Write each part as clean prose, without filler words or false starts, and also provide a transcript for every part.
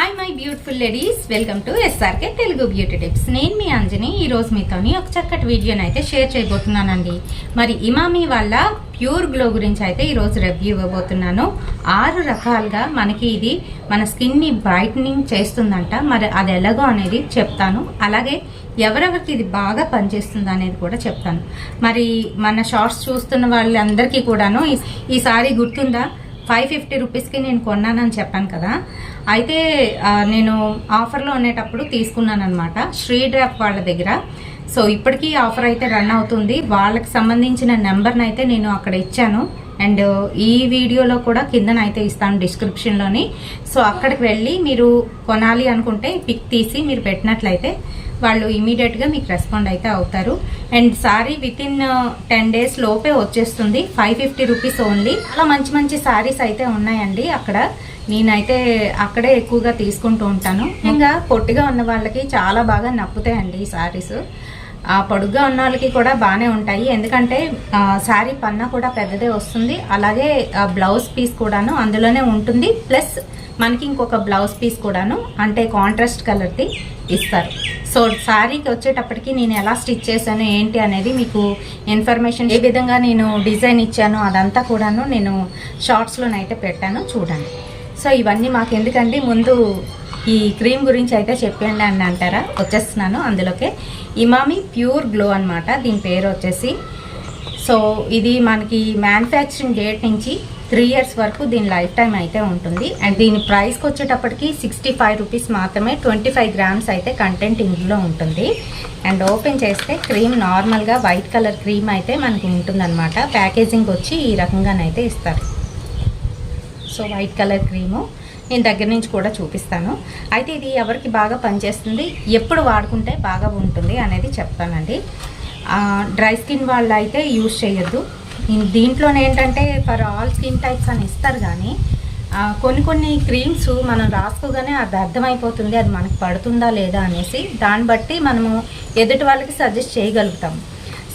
Hi my beautiful ladies, welcome to SRK Telugu beauty tips. నేను మీ అంజని. ఈరోజు మీతోని ఒక చక్కటి వీడియోని అయితే షేర్ చేయబోతున్నానండి. మరి ఇమామి వాళ్ళ ప్యూర్ గ్లో గురించి అయితే ఈరోజు రివ్యూ ఇవ్వబోతున్నాను. 6 రకాలుగా మనకి ఇది మన స్కిన్ని బ్రైట్నింగ్ చేస్తుందంట. మరి అది ఎలాగో అనేది చెప్తాను. అలాగే ఎవరెవరికి ఇది బాగా పనిచేస్తుంది అనేది కూడా చెప్తాను. మరి మన షార్ట్స్ చూస్తున్న వాళ్ళందరికీ కూడాను ఈసారి గుర్తుందా, 550 రూపీస్కి నేను కొన్నానని చెప్పాను కదా. అయితే నేను ఆఫర్లో ఉండేటప్పుడు తీసుకున్నాను అనమాట, శ్రీ డ్రాప్ వాళ్ళ దగ్గర. సో ఇప్పటికీ ఆఫర్ అయితే రన్ అవుతుంది. వాళ్ళకి సంబంధించిన నెంబర్ని అయితే నేను అక్కడ ఇచ్చాను. అండ్ ఈ వీడియోలో కూడా కిందనైతే ఇస్తాను డిస్క్రిప్షన్లోని. సో అక్కడికి వెళ్ళి మీరు కొనాలి అనుకుంటే పిక్ తీసి మీరు పెట్టినట్లయితే వాళ్ళు ఇమీడియట్గా మీకు రెస్పాండ్ అయితే అవుతారు. అండ్ సారీ వితిన్ 10 days లోపే వచ్చేస్తుంది. 550 రూపీస్ ఓన్లీ. చాలా మంచి మంచి సారీస్ అయితే ఉన్నాయండి అక్కడ. నేనైతే అక్కడే ఎక్కువగా తీసుకుంటూ ఉంటాను. ఇంకా పొట్టిగా ఉన్న వాళ్ళకి చాలా బాగా నప్పుతాయండి ఈ సారీస్. పొడుగ్గా ఉన్న వాళ్ళకి కూడా బాగానే ఉంటాయి, ఎందుకంటే శారీ పన్నా కూడా పెద్దదే వస్తుంది. అలాగే బ్లౌజ్ పీస్ కూడాను అందులోనే ఉంటుంది. ప్లస్ మనకి ఇంకొక బ్లౌజ్ పీస్ కూడాను అంటే కాంట్రాస్ట్ కలర్ది ఇస్తారు. సో శారీకి వచ్చేటప్పటికి నేను ఎలా స్టిచ్ చేశాను ఏంటి అనేది మీకు ఇన్ఫర్మేషన్, ఏ విధంగా నేను డిజైన్ ఇచ్చాను అదంతా కూడాను నేను షార్ట్స్లోనైతే పెట్టాను, చూడండి. సో ఇవన్నీ మాకు ఎందుకండి, ముందు ఈ క్రీమ్ గురించి అయితే చెప్పండి అని అంటారా, వచ్చేస్తున్నాను అందులోకే. ఇమామి ప్యూర్ గ్లో అనమాట దీని పేరు వచ్చేసి. సో ఇది మనకి మ్యానుఫ్యాక్చరింగ్ డేట్ నుంచి 3 years వరకు దీని లైఫ్ టైం అయితే ఉంటుంది. అండ్ దీని ప్రైస్కి వచ్చేటప్పటికి 65 రూపీస్ మాత్రమే. 25 grams అయితే కంటెంట్ ఇందులో ఉంటుంది. అండ్ ఓపెన్ చేస్తే క్రీమ్ నార్మల్గా వైట్ కలర్ క్రీమ్ అయితే మనకి ఉంటుందన్నమాట. ప్యాకేజింగ్ వచ్చి ఈ రకంగానైతే ఇస్తారు. సో వైట్ కలర్ క్రీము నేను దగ్గర నుంచి కూడా చూపిస్తాను. అయితే ఇది ఎవరికి బాగా పనిచేస్తుంది, ఎప్పుడు వాడుకుంటే బాగా ఉంటుంది అనేది చెప్తానండి. డ్రై స్కిన్ వాళ్ళు అయితే యూజ్ చేయొద్దు. దీంట్లోనే ఏంటంటే ఫర్ ఆల్ స్కిన్ టైప్స్ అని ఇస్తారు, కానీ కొన్ని క్రీమ్స్ మనం రాసుకోగానే అది అర్థమైపోతుంది అది మనకు పడుతుందా లేదా అనేసి. దాన్ని బట్టి మనము ఎదుటి వాళ్ళకి సజెస్ట్ చేయగలుగుతాం.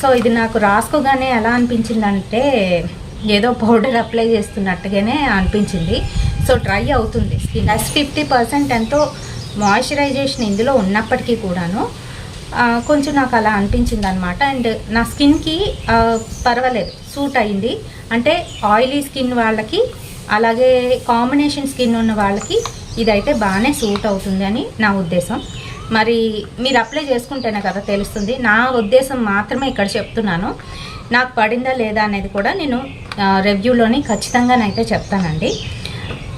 సో ఇది నాకు రాసుకోగానే ఎలా అనిపించిందంటే ఏదో పౌడర్ అప్లై చేస్తున్నట్టుగానే అనిపించింది. సో డ్రై అవుతుంది స్కిన్. 50% ఎంతో మాయిశ్చరైజేషన్ ఇందులో ఉన్నప్పటికీ కూడాను కొంచెం నాకు అలా అనిపించింది అనమాట. అండ్ నా స్కిన్కి పర్వాలేదు, సూట్ అయింది. అంటే ఆయిలీ స్కిన్ వాళ్ళకి అలాగే కాంబినేషన్ స్కిన్ ఉన్న వాళ్ళకి ఇదైతే బాగానే సూట్ అవుతుంది అని నా ఉద్దేశం. మరి మీరు అప్లై చేసుకుంటేనే కదా తెలుస్తుంది. నా ఉద్దేశం మాత్రమే ఇక్కడ చెప్తున్నాను. నాకు పడిందా లేదా అనేది కూడా నేను రివ్యూలోని ఖచ్చితంగానైతే చెప్తానండి.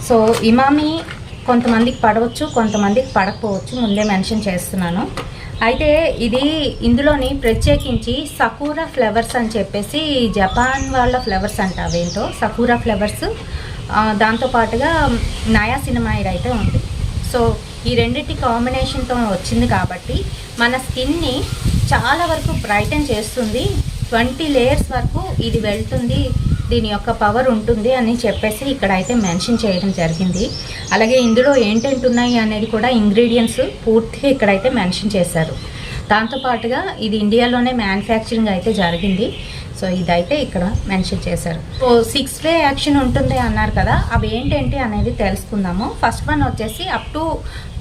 సో ఇమామి కొంతమందికి పడవచ్చు, కొంతమందికి పడకపోవచ్చు, ముందే మెన్షన్ చేస్తున్నాను. అయితే ఇది ఇందులోని ప్రత్యేకించి సకూరా ఫ్లవర్స్ అని చెప్పేసి జపాన్ వాళ్ళ ఫ్లవర్స్ అంట, అవేంటో సకూరా ఫ్లవర్స్, దాంతోపాటుగా నయాసినమైడ్ అయితే ఉంది. సో ఈ రెండింటి కాంబినేషన్తో వచ్చింది కాబట్టి మన స్కిన్ని చాలా వరకు బ్రైటన్ చేస్తుంది. 20 layers వరకు ఇది వెళ్తుంది, దీని యొక్క పవర్ ఉంటుంది అని చెప్పేసి ఇక్కడ అయితే మెన్షన్ చేయడం జరిగింది. అలాగే ఇందులో ఏంటేంటి ఉన్నాయి అనేది కూడా ఇంగ్రీడియంట్స్ పూర్తిగా ఇక్కడైతే మెన్షన్ చేశారు. దాంతోపాటుగా ఇది ఇండియాలోనే మ్యానుఫ్యాక్చరింగ్ అయితే జరిగింది. సో ఇదైతే ఇక్కడ మెన్షన్ చేశారు. సో 6-way యాక్షన్ ఉంటుంది అన్నారు కదా, అవి ఏంటేంటి అనేది తెలుసుకుందాము. ఫస్ట్ వన్ వచ్చేసి అప్ టు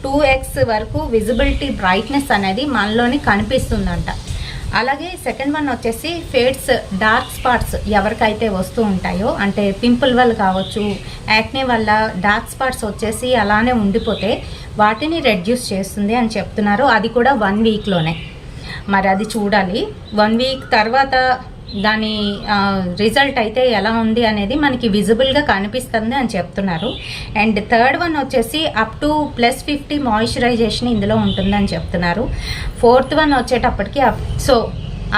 2x వరకు విజిబిలిటీ బ్రైట్నెస్ అనేది మనలోని కనిపిస్తుందంట. అలాగే సెకండ్ వన్ వచ్చేసి ఫేడ్స్, డార్క్ స్పాట్స్ ఎవరికైతే వస్తూ ఉంటాయో, అంటే పింపుల్ వల్ల కావచ్చు, యాక్నే వల్ల డార్క్ స్పాట్స్ వచ్చేసి అలానే ఉండిపోతే వాటిని రెడ్యూస్ చేస్తుంది అని చెప్తున్నారు. అది కూడా 1 weekలోనే. మరి అది చూడాలి. 1 week తర్వాత దాని రిజల్ట్ అయితే ఎలా ఉంది అనేది మనకి విజిబుల్గా కనిపిస్తుంది అని చెప్తున్నారు. అండ్ థర్డ్ వన్ వచ్చేసి అప్ టు +50 మాయిశ్చరైజేషన్ ఇందులో ఉంటుందని చెప్తున్నారు. ఫోర్త్ వన్ వచ్చేటప్పటికి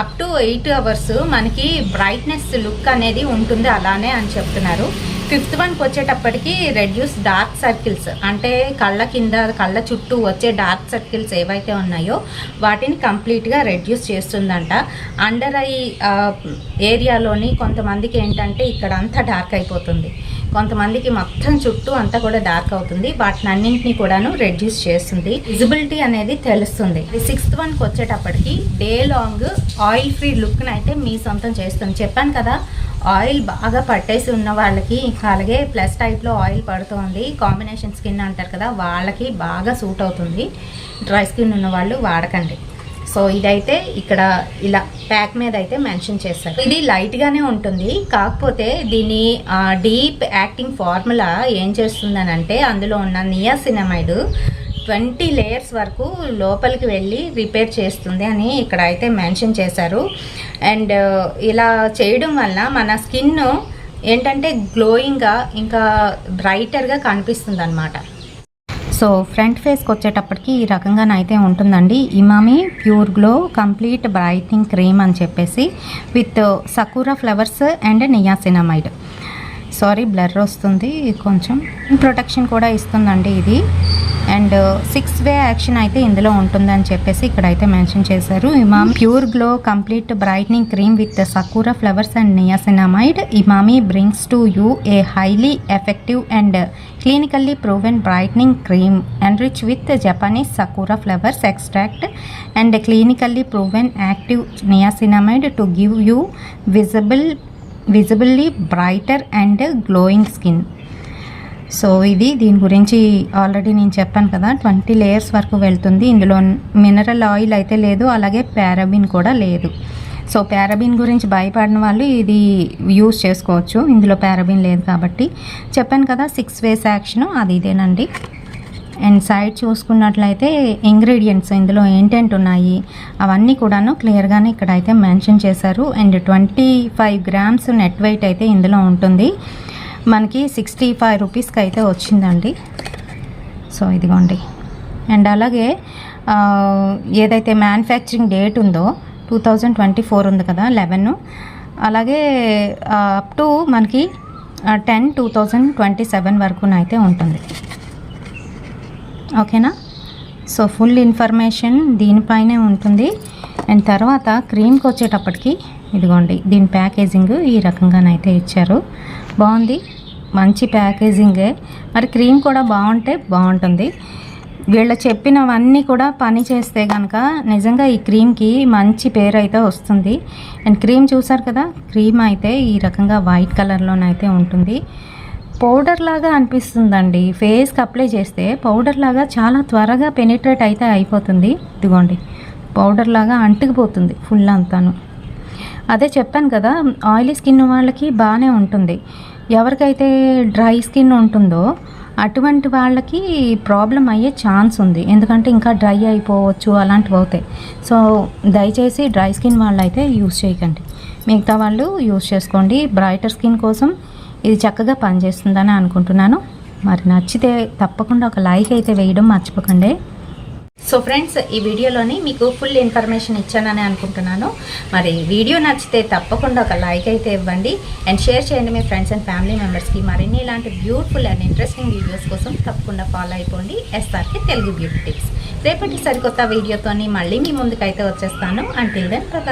అప్ టు 8 hours మనకి బ్రైట్నెస్ లుక్ అనేది ఉంటుంది అలానే అని చెప్తున్నారు. ఫిఫ్త్ వన్కి వచ్చేటప్పటికి రెడ్యూస్ డార్క్ సర్కిల్స్, అంటే కళ్ళ కింద కళ్ళ చుట్టూ వచ్చే డార్క్ సర్కిల్స్ ఏవైతే ఉన్నాయో వాటిని కంప్లీట్గా రెడ్యూస్ చేస్తుందంట. అండర్ ఐ ఏరియాలోని కొంతమందికి ఏంటంటే ఇక్కడ అంతా డార్క్ అయిపోతుంది, కొంతమందికి మొత్తం చుట్టూ అంతా కూడా డార్క్ అవుతుంది. వాటిని అన్నింటినీ కూడాను రెడ్యూస్ చేస్తుంది, విజిబిలిటీ అనేది తెలుస్తుంది. 6th వన్కి వచ్చేటప్పటికి డే లాంగ్ ఆయిల్ ఫ్రీ లుక్ని అయితే మీ సొంతం చేస్తుంది. చెప్పాను కదా, ఆయిల్ బాగా పట్టేసి ఉన్న వాళ్ళకి, అలాగే ప్లస్ టైప్లో ఆయిల్ పడుతుంది, కాంబినేషన్ స్కిన్ అంటారు కదా, వాళ్ళకి బాగా సూట్ అవుతుంది. డ్రై స్కిన్ ఉన్న వాళ్ళు వాడకండి. సో ఇదైతే ఇక్కడ ఇలా ప్యాక్ మీద అయితే మెన్షన్ చేశారు. ఇది లైట్గానే ఉంటుంది, కాకపోతే దీని డీప్ యాక్టింగ్ ఫార్ములా ఏం చేస్తుందని అంటే, అందులో ఉన్న నియాసినమైడ్ 20 లేయర్స్ వరకు లోపలికి వెళ్ళి రిపేర్ చేస్తుంది అని ఇక్కడ అయితే మెన్షన్ చేశారు. అండ్ ఇలా చేయడం వల్ల మన స్కిన్ ఏంటంటే గ్లోయింగ్గా ఇంకా బ్రైటర్గా కనిపిస్తుంది అన్నమాట. సో ఫ్రంట్ ఫేస్కి వచ్చేటప్పటికి ఈ రకంగానైతే ఉంటుందండి. Emami pure glow complete brightening cream అని చెప్పేసి with సకూరా flowers and niacinamide. Sorry blur వస్తుంది కొంచెం. ప్రొటెక్షన్ కూడా ఇస్తుందండి ఇది. అండ్ 6-way యాక్షన్ అయితే ఇందులో ఉంటుందని చెప్పేసి ఇక్కడైతే మెన్షన్ చేశారు. Emami pure glow complete brightening cream with సకూరా flowers and niacinamide. Emami brings to you a highly effective and clinically proven brightening cream enriched with Japanese sakura flowers extract and clinically proven active niacinamide to give you visibly brighter and glowing skin. So ఇది దీని గురించి already నేను చెప్పాను కదా, 20 layers వరకు వెళ్తుంది. ఇందులో mineral oil అయితే లేదు, అలాగే పారాబిన్ కూడా లేదు. సో పారాబిన్ గురించి భయపడిన వాళ్ళు ఇది యూజ్ చేసుకోవచ్చు, ఇందులో పారాబిన్ లేదు కాబట్టి. చెప్పాను కదా 6 ways యాక్షన్, అది ఇదేనండి. అండ్ సైడ్ చూసుకున్నట్లయితే ఇంగ్రీడియంట్స్ ఇందులో ఏంటంటే ఉన్నాయి అవన్నీ కూడాను క్లియర్గానే ఇక్కడైతే మెన్షన్ చేశారు. అండ్ 25 grams నెట్ వెయిట్ అయితే ఇందులో ఉంటుంది. మనకి 65 రూపీస్కి అయితే వచ్చిందండి. సో ఇదిగోండి. అండ్ అలాగే ఏదైతే మ్యానుఫ్యాక్చరింగ్ డేట్ ఉందో 2024 ఉంది కదా 11, అలాగే అప్ టు మనకి 10/2027 వరకునైతే ఉంటుంది. ఓకేనా? సో ఫుల్ ఇన్ఫర్మేషన్ దీనిపైనే ఉంటుంది. అండ్ తర్వాత క్రీమ్కి వచ్చేటప్పటికి ఇదిగోండి, దీని ప్యాకేజింగ్ ఈ రకంగానైతే ఇచ్చారు. బాగుంది, మంచి ప్యాకేజింగే. మరి క్రీమ్ కూడా బాగుంటే బాగుంటుంది. వీళ్ళు చెప్పినవన్నీ కూడా పని చేస్తే కనుక నిజంగా ఈ క్రీమ్కి మంచి పేరు అయితే వస్తుంది. అండ్ క్రీమ్ చూసారు కదా, క్రీమ్ అయితే ఈ రకంగా వైట్ కలర్లోనైతే ఉంటుంది. పౌడర్ లాగా అనిపిస్తుందండి. ఫేస్కి అప్లై చేస్తే పౌడర్ లాగా చాలా త్వరగా పెనిట్రేట్ అయితే అయిపోతుంది. ఇదిగోండి, పౌడర్ లాగా అంటుకుపోతుంది ఫుల్ అంతాను. అదే చెప్పాను కదా, ఆయిలీ స్కిన్ వాళ్ళకి బాగానే ఉంటుంది. ఎవరికైతే డ్రై స్కిన్ ఉంటుందో అటువంటి వాళ్ళకి ప్రాబ్లం అయ్యే ఛాన్స్ ఉంది, ఎందుకంటే ఇంకా డ్రై అయిపోవచ్చు, అలాంటివి అవుతాయి. సో దయచేసి డ్రై స్కిన్ వాళ్ళు అయితే యూజ్ చేయకండి, మిగతా వాళ్ళు యూజ్ చేసుకోండి. బ్రైటర్ స్కిన్ కోసం ఇది చక్కగా పనిచేస్తుందని అనుకుంటున్నాను. మరి నచ్చితే తప్పకుండా ఒక లైక్ అయితే వేయడం మర్చిపోకండి. సో ఫ్రెండ్స్, ఈ వీడియోలోని మీకు ఫుల్ ఇన్ఫర్మేషన్ ఇచ్చానని అనుకుంటున్నాను. మరి వీడియో నచ్చితే తప్పకుండా ఒక లైక్ అయితే ఇవ్వండి అండ్ షేర్ చేయండి మీ ఫ్రెండ్స్ అండ్ ఫ్యామిలీ మెంబర్స్కి. మరిన్ని ఇలాంటి బ్యూటిఫుల్ అండ్ ఇంట్రెస్టింగ్ వీడియోస్ కోసం తప్పకుండా ఫాలో అయిపోండి ఎస్ఆర్కే తెలుగు బ్యూటీ టిప్స్. రేపటి సరికొత్త వీడియోతోని మళ్ళీ మీ ముందుకైతే వచ్చేస్తాను. Until then bye.